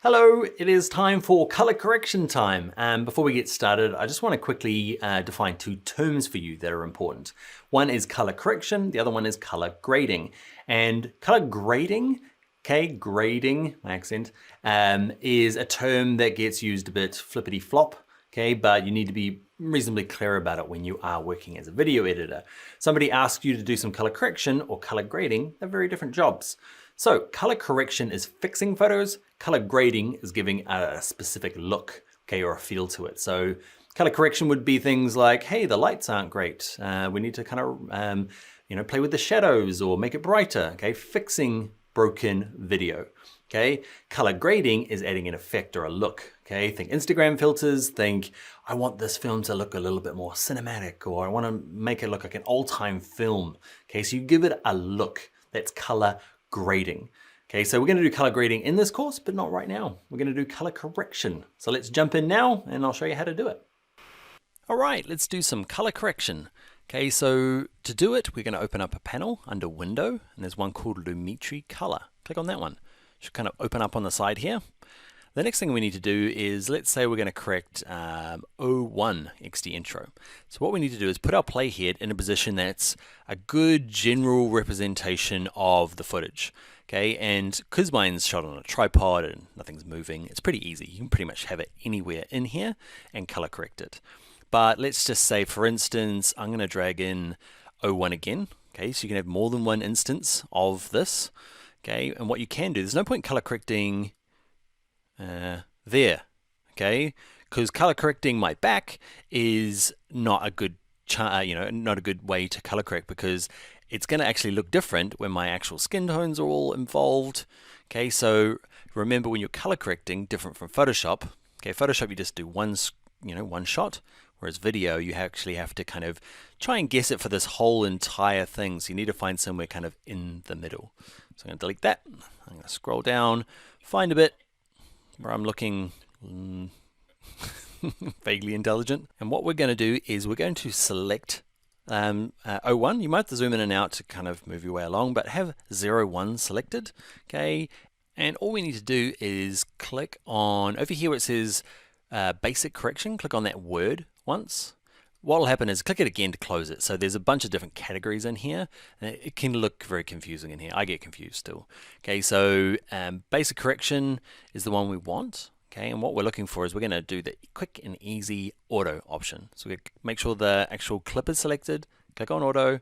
Hello, it is time for color correction time. And before we get started, I just want to quickly define two terms for you that are important. One is color correction, the other one is color grading. And color grading, okay, grading, my accent, is a term that gets used a bit flippity flop, okay, but you need to be reasonably clear about it when you are working as a video editor. Somebody asks you to do some color correction or color grading, they're very different jobs. So color correction is fixing photos, color grading is giving a specific look, okay, or a feel to it. So color correction would be things like, hey, the lights aren't great. We need to kind of, play with the shadows or make it brighter, okay? Fixing broken video, okay? Color grading is adding an effect or a look, okay? Think Instagram filters, think, I want this film to look a little bit more cinematic, or I want to make it look like an old-time film, okay? So you give it a look. That's color grading. Okay, so we're going to do color grading in this course, but not right now. We're going to do color correction. So let's jump in now and I'll show you how to do it. All right, let's do some color correction. Okay, so to do it, we're going to open up a panel under Window, and there's one called Lumetri Color. Click on that one. It should kind of open up on the side here. The next thing we need to do is, let's say we're going to correct 01 XD intro. So what we need to do is put our playhead in a position that's a good general representation of the footage. Okay, and because mine's shot on a tripod and nothing's moving, it's pretty easy. You can pretty much have it anywhere in here and color correct it. But let's just say, for instance, I'm going to drag in 01 again. Okay, so you can have more than one instance of this. Okay, and what you can do, there's no point color correcting there, okay? Because color correcting my back is not a good, not a good way to color correct, because it's going to actually look different when my actual skin tones are all involved. Okay, so remember, when you're color correcting, different from Photoshop. Okay, Photoshop you just do one shot, whereas video you actually have to kind of try and guess it for this whole entire thing. So you need to find somewhere kind of in the middle. So I'm going to delete that. I'm going to scroll down, find a bit where I'm looking vaguely intelligent. And what we're going to do is we're going to select 01. You might have to zoom in and out to kind of move your way along, but have 01 selected. Okay, and all we need to do is click on, over here where it says basic correction, click on that word once. What will happen is click it again to close it. So there's a bunch of different categories in here, and it can look very confusing in here. I get confused still. Okay, so basic correction is the one we want. Okay, and what we're looking for is we're going to do the quick and easy auto option. So we make sure the actual clip is selected, click on auto, and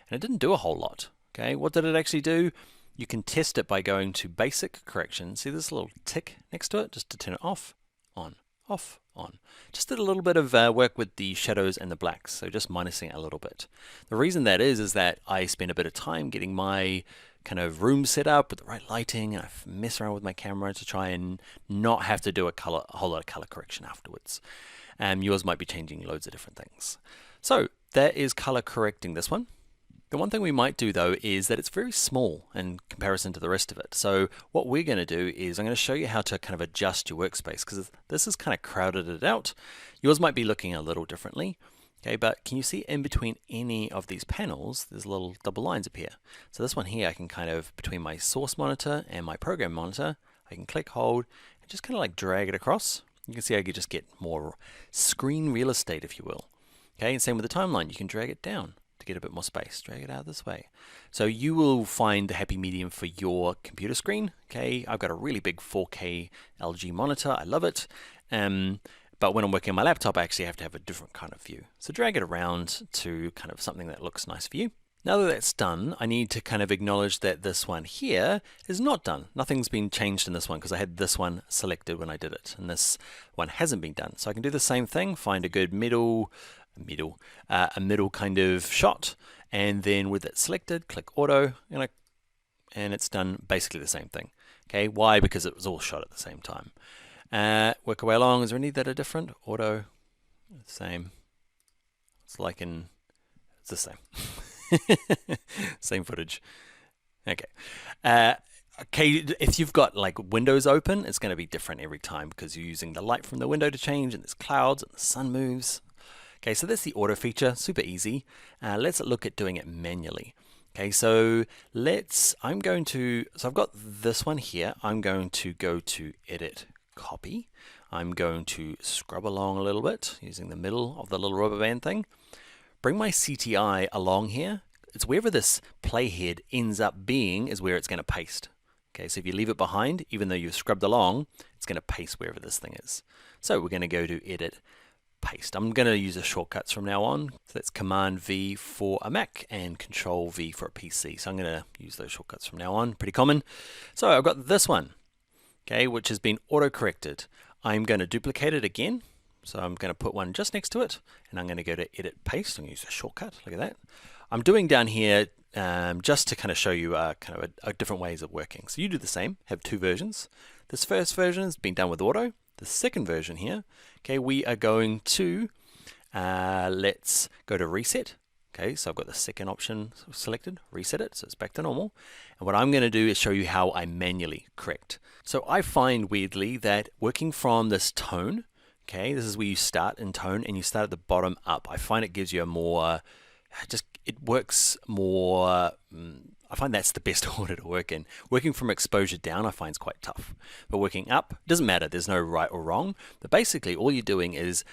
it didn't do a whole lot. Okay, what did it actually do? You can test it by going to basic correction. See this little tick next to it, just to turn it off, on, off, on. Just did a little bit of work with the shadows and the blacks, so just minusing it a little bit. The reason that is that I spent a bit of time getting my kind of room set up with the right lighting, and I mess around with my camera to try and not have to do a whole lot of color correction afterwards. Yours might be changing loads of different things. So that is color correcting this one. The one thing we might do though is that it's very small in comparison to the rest of it. So what we're going to do is I'm going to show you how to kind of adjust your workspace, because this has kind of crowded it out. Yours might be looking a little differently. Okay, but can you see in between any of these panels, there's little double lines appear. So this one here, I can kind of, between my source monitor and my program monitor, I can click, hold, and just kind of like drag it across. You can see I could just get more screen real estate, if you will. Okay, and same with the timeline. You can drag it down to get a bit more space. Drag it out this way. So you will find the happy medium for your computer screen. Okay, I've got a really big 4K LG monitor. I love it. But when I'm working on my laptop, I actually have to have a different kind of view. So drag it around to kind of something that looks nice for you. Now that that's done, I need to kind of acknowledge that this one here is not done. Nothing's been changed in this one because I had this one selected when I did it, and this one hasn't been done. So I can do the same thing, find a good middle kind of shot, and then with it selected, click auto, and it's done basically the same thing. Okay, why? Because it was all shot at the same time. Work our way along. Is there any that are different? Auto, same. It's the same. Same footage. Okay. Okay, if you've got like windows open, it's going to be different every time because you're using the light from the window to change, and there's clouds and the sun moves. Okay, so that's the auto feature, super easy. Let's look at doing it manually. Okay, so I've got this one here. I'm going to go to Edit, Copy. I'm going to scrub along a little bit using the middle of the little rubber band thing. Bring my CTI along here. It's wherever this playhead ends up being is where it's going to paste. Okay, so if you leave it behind, even though you've scrubbed along, it's going to paste wherever this thing is. So we're going to go to Edit, Paste. I'm going to use the shortcuts from now on. So that's Command V for a Mac and Control V for a PC. So I'm going to use those shortcuts from now on, pretty common. So I've got this one, okay, which has been auto-corrected. I'm going to duplicate it again. So I'm going to put one just next to it, and I'm going to go to Edit, Paste. I'm going to use a shortcut. Look at that. I'm doing down here just to kind of show you kind of a different ways of working. So you do the same. Have two versions. This first version has been done with auto. The second version here, okay, we are going to let's go to Reset. Okay, so I've got the second option selected, reset it, so it's back to normal. And what I'm going to do is show you how I manually correct. So I find weirdly that working from this tone, okay, this is where you start in tone and you start at the bottom up. I find it gives you a more, it works more, I find that's the best order to work in. Working from exposure down I find is quite tough. But working up, doesn't matter, there's no right or wrong. But basically all you're doing is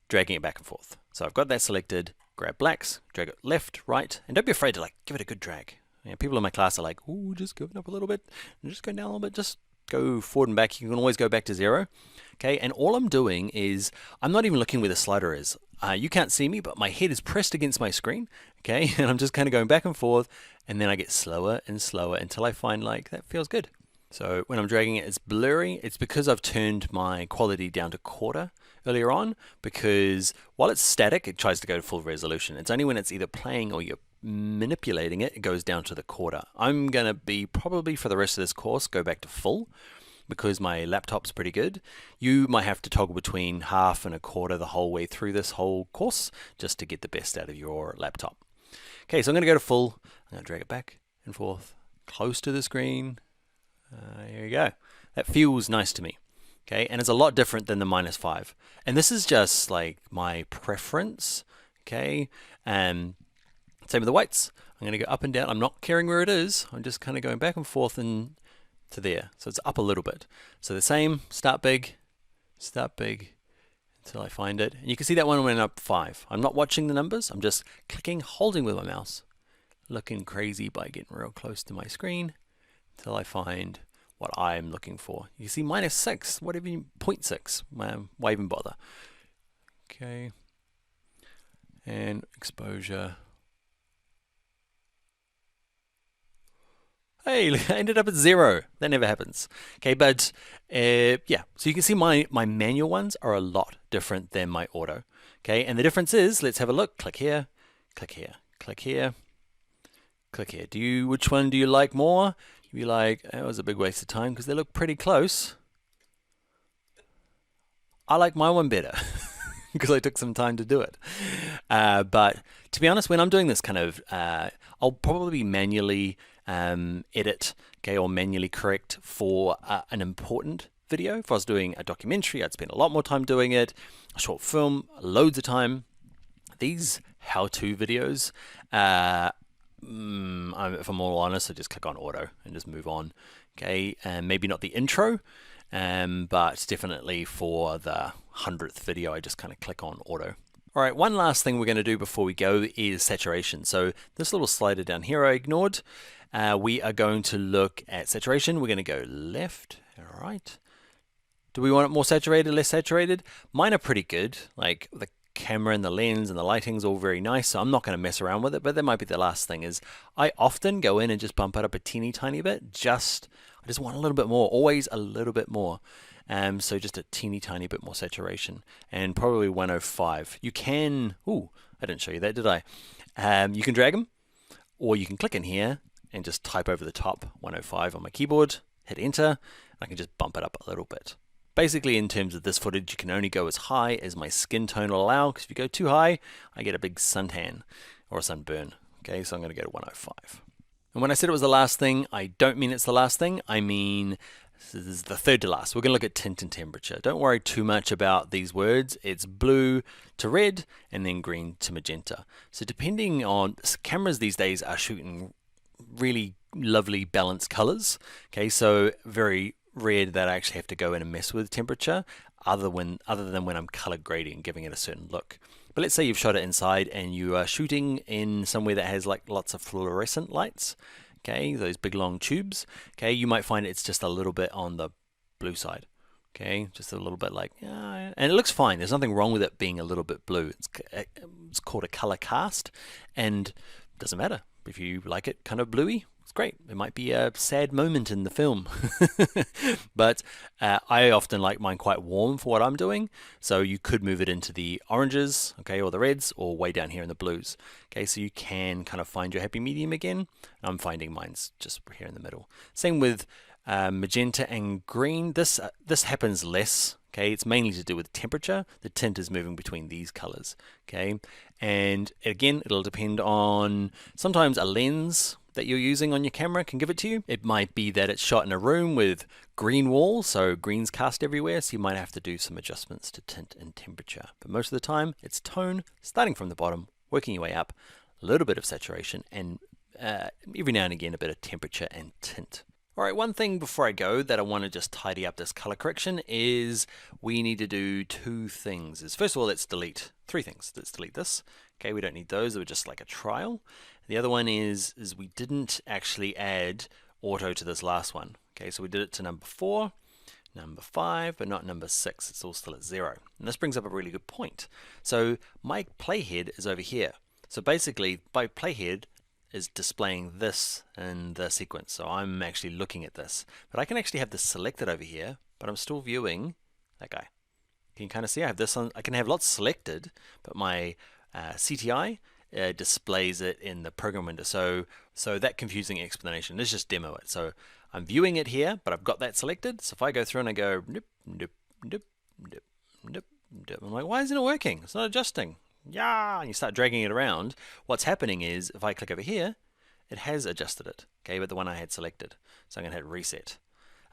dragging it back and forth. So I've got that selected, grab blacks, drag it left, right, and don't be afraid to give it a good drag. You know, people in my class are like, ooh, just go up a little bit, and just go down a little bit, just go forward and back. You can always go back to 0. Okay, and all I'm doing is, I'm not even looking where the slider is. You can't see me, but my head is pressed against my screen, okay, and I'm just kind of going back and forth, and then I get slower and slower until I find that feels good. So when I'm dragging it, it's blurry. It's because I've turned my quality down to quarter earlier on, because while it's static, it tries to go to full resolution. It's only when it's either playing or you're manipulating it, it goes down to the quarter. I'm going to be probably for the rest of this course, go back to full, because my laptop's pretty good. You might have to toggle between half and a quarter the whole way through this whole course, just to get the best out of your laptop. Okay, so I'm going to go to full. I'm going to drag it back and forth, close to the screen. Here we go. That feels nice to me. Okay, and it's a lot different than the -5. And this is just my preference. Okay, same with the weights. I'm going to go up and down. I'm not caring where it is. I'm just kind of going back and forth and to there. So it's up a little bit. So the same, start big until I find it. And you can see that one went up 5. I'm not watching the numbers. I'm just clicking, holding with my mouse, looking crazy by getting real close to my screen until I find what I'm looking for. You see -6, whatever you, 0.6, why even bother? Okay, and exposure. Hey, I ended up at 0. That never happens. Okay, but yeah, so you can see my manual ones are a lot different than my auto. Okay, and the difference is, let's have a look. Click here, click here, click here, click here. Which one do you like more? You'd be like, that was a big waste of time because they look pretty close. I like my one better because I took some time to do it. But to be honest, when I'm doing this kind of, I'll probably manually edit, okay, or manually correct for an important video. If I was doing a documentary, I'd spend a lot more time doing it. A short film, loads of time. These how-to videos, if I'm all honest, I just click on auto and just move on. Okay, and maybe not the intro, but definitely for the 100th video, I just kind of click on auto. All right, one last thing we're going to do before we go is saturation. So this little slider down here I ignored. We are going to look at saturation. We're going to go left, all right. Do we want it more saturated, less saturated? Mine are pretty good. Like the camera and the lens and the lighting's all very nice, so I'm not going to mess around with it, but that might be the last thing is I often go in and just bump it up a teeny tiny bit. I just want a little bit more, always a little bit more. So just a teeny tiny bit more saturation, and probably 105. You can, I didn't show you that, did I? You can drag them, or you can click in here and just type over the top 105 on my keyboard, hit enter, and I can just bump it up a little bit. Basically, in terms of this footage, you can only go as high as my skin tone will allow, because if you go too high, I get a big suntan or a sunburn. Okay, so I'm going to go to 105. And when I said it was the last thing, I don't mean it's the last thing. I mean, this is the third to last. We're going to look at tint and temperature. Don't worry too much about these words. It's blue to red and then green to magenta. So depending on, cameras these days are shooting really lovely balanced colors. Okay, so very rare that I actually have to go in and mess with temperature other than when I'm color grading, giving it a certain look. But let's say you've shot it inside and you are shooting in somewhere that has like lots of fluorescent lights, okay, those big long tubes. Okay, you might find it's just a little bit on the blue side. Okay, just a little bit like, and it looks fine. There's nothing wrong with it being a little bit blue. It's called a color cast, and it doesn't matter if you like it kind of bluey. It's great. It might be a sad moment in the film, but I often like mine quite warm for what I'm doing. So you could move it into the oranges, okay, or the reds, or way down here in the blues. Okay, so you can kind of find your happy medium again. I'm finding mine's just here in the middle. Same with magenta and green. This happens less. Okay, it's mainly to do with temperature. The tint is moving between these colors. Okay, and again, it'll depend on sometimes a lens that you're using on your camera can give it to you. It might be that it's shot in a room with green walls, so green's cast everywhere, so you might have to do some adjustments to tint and temperature. But most of the time, it's tone, starting from the bottom, working your way up, a little bit of saturation, and every now and again a bit of temperature and tint. Alright, one thing before I go that I want to just tidy up this color correction is we need to do two things. First of all, let's delete three things. Let's delete this. Okay, we don't need those. They were just like a trial. The other one is we didn't actually add auto to this last one. Okay, so we did it to number 4, number 5, but not number 6. It's all still at 0. And this brings up a really good point. So my playhead is over here. So basically, my playhead is displaying this in the sequence. So I'm actually looking at this. But I can actually have this selected over here, but I'm still viewing that guy. Can you kind of see I have this on? I can have lots selected, but my CTI displays it in the program window. So that confusing explanation, let's just demo it. So I'm viewing it here, but I've got that selected. So if I go through and I go nip, nip, nip, nip, nip, nip, I'm like, why isn't it working? It's not adjusting. Yeah, and you start dragging it around. What's happening is if I click over here, it has adjusted it, okay, but the one I had selected. So I'm going to hit reset.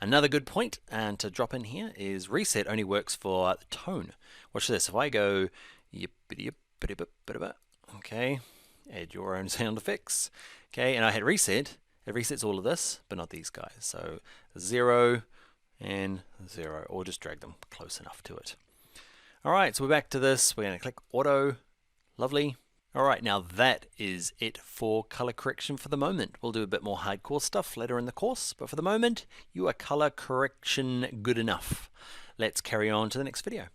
Another good point and to drop in here is reset only works for the tone. Watch this. If I go okay, add your own sound effects, okay, and I hit reset, it resets all of this, but not these guys. So 0 and 0, or just drag them close enough to it. Alright, so we're back to this. We're going to click auto. Lovely. Alright, now that is it for color correction for the moment. We'll do a bit more hardcore stuff later in the course, but for the moment, you are color correction good enough. Let's carry on to the next video.